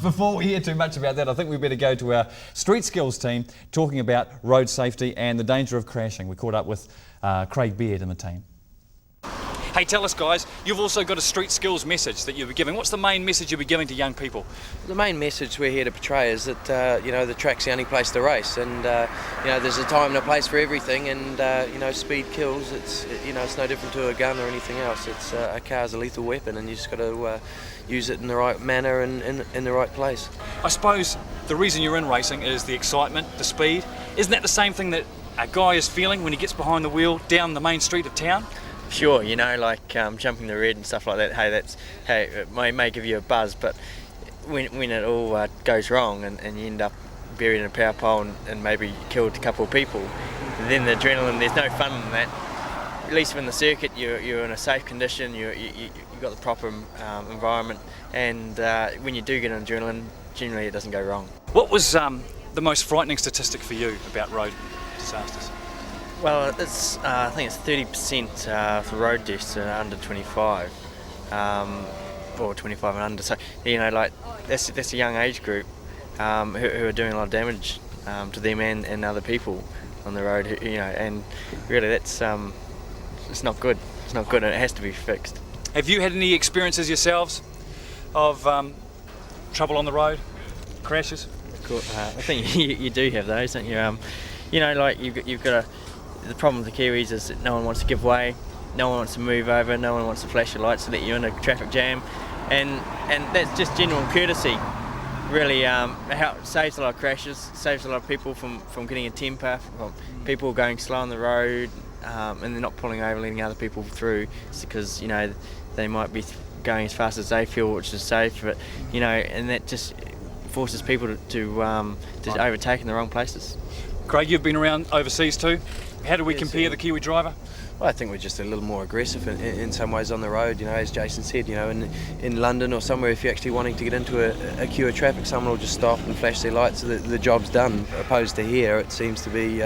before we hear too much about that, I think we better go to our street skills team talking about road safety and the danger of crashing. We caught up with Craig Beard and the team. Hey, tell us guys, you've also got a street skills message that you'll be giving. What's the main message you'll be giving to young people? The main message we're here to portray is that the track's the only place to race, and there's a time and a place for everything, and speed kills. It's no different to a gun or anything else. It's a car's a lethal weapon, and you just got to use it in the right manner and in the right place. I suppose the reason you're in racing is the excitement, the speed. Isn't that the same thing that a guy is feeling when he gets behind the wheel down the main street of town? Sure, like jumping the red and stuff like that. Hey, it may give you a buzz, but when it all goes wrong and you end up buried in a power pole and maybe killed a couple of people, then the adrenaline, there's no fun in that. At least in the circuit, you're in a safe condition. You've got the proper environment, and when you do get an adrenaline, generally it doesn't go wrong. What was the most frightening statistic for you about road disasters? Well, it's I think it's 30% for road deaths under 25, or 25 and under. So that's a young age group who are doing a lot of damage to them and other people on the road. And really that's it's not good. It's not good, and it has to be fixed. Have you had any experiences yourselves of trouble on the road, crashes? I think you do have those, don't you? You've got the problem with the Kiwis is that no one wants to give way, no one wants to move over, no one wants to flash your lights to let you in a traffic jam, and that's just general courtesy. Really, saves a lot of crashes, saves a lot of people from getting a temper, from people going slow on the road, and they're not pulling over, letting other people through, because they might be going as fast as they feel, which is safe, but and that just forces people to overtake in the wrong places. Craig, you've been around overseas too. How do we compare the Kiwi driver? Well, I think we're just a little more aggressive in some ways on the road. As Jason said, in London or somewhere, if you're actually wanting to get into a queue of traffic, someone will just stop and flash their lights so that the job's done. Opposed to here, it seems to be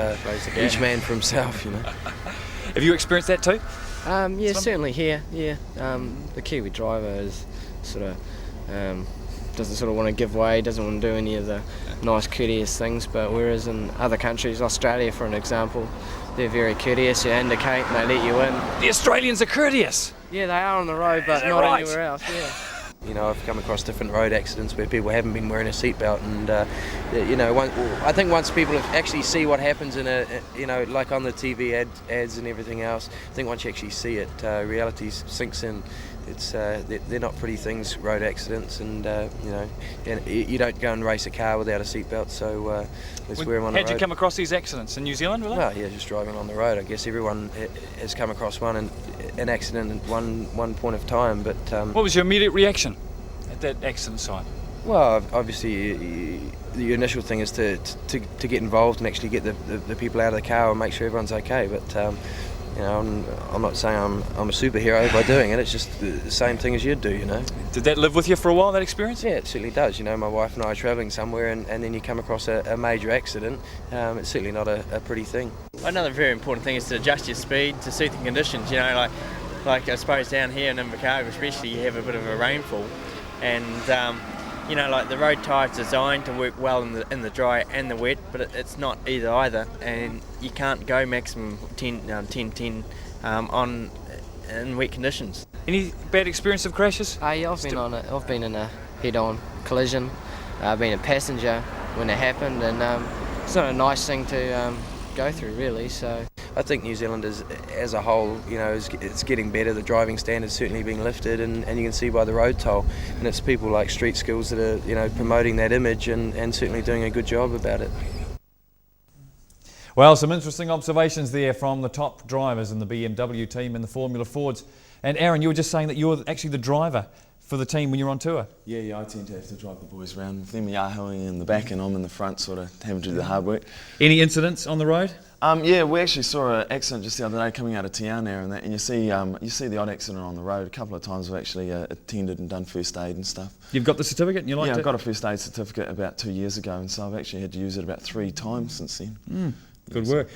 each man for himself. Have you experienced that too? Yeah, certainly here. Yeah, the Kiwi driver is doesn't sort of want to give way, doesn't want to do any of the nice courteous things, but whereas in other countries, Australia for an example, they're very courteous. You indicate and they let you in. The Australians are courteous. Yeah, they are on the road, but not right? anywhere else. Yeah. I've come across different road accidents where people haven't been wearing a seatbelt, and I think once people actually see what happens in like on the TV ads and everything else, I think once you actually see it, reality sinks in. It's they're not pretty things, road accidents, and you don't go and race a car without a seatbelt. So let's wear them on the road. How'd you come across these accidents in New Zealand? Really? Well, yeah, just driving on the road. I guess everyone has come across an accident at one point of time. But what was your immediate reaction at that accident site? Well, obviously, the initial thing is to get involved and actually get the people out of the car and make sure everyone's okay. But I'm not saying I'm a superhero by doing it. It's just the same thing as you'd do, Did that live with you for a while, that experience? Yeah, it certainly does. My wife and I are travelling somewhere, and then you come across a major accident. It's certainly not a pretty thing. Another very important thing is to adjust your speed to suit the conditions. Like I suppose down here in Invercargill especially, you have a bit of a rainfall, and like the road tyre's designed to work well in the dry and the wet, but it's not either, and you can't go maximum 10 on in wet conditions. Any bad experience of crashes? Yeah, I've been in a head-on collision. I've been a passenger when it happened, and it's not a nice thing to go through, really. So I think New Zealand as a whole, it's getting better. The driving standards certainly being lifted, and you can see by the road toll. And it's people like Street Skills that are, promoting that image and certainly doing a good job about it. Well, some interesting observations there from the top drivers in the BMW team and the Formula Fords. And Aaron, you were just saying that you're actually the driver for the team when you're on tour. Yeah, I tend to have to drive the boys around with them yahooing in the back and I'm in the front, sort of having to do the hard work. Any incidents on the road? Yeah, we actually saw an accident just the other day coming out of town there, and you see the odd accident on the road. A couple of times we've actually attended and done first aid and stuff. You've got the certificate and you like it? Yeah, I got a first aid certificate about 2 years ago, and so I've actually had to use it about 3 times since then. Good work.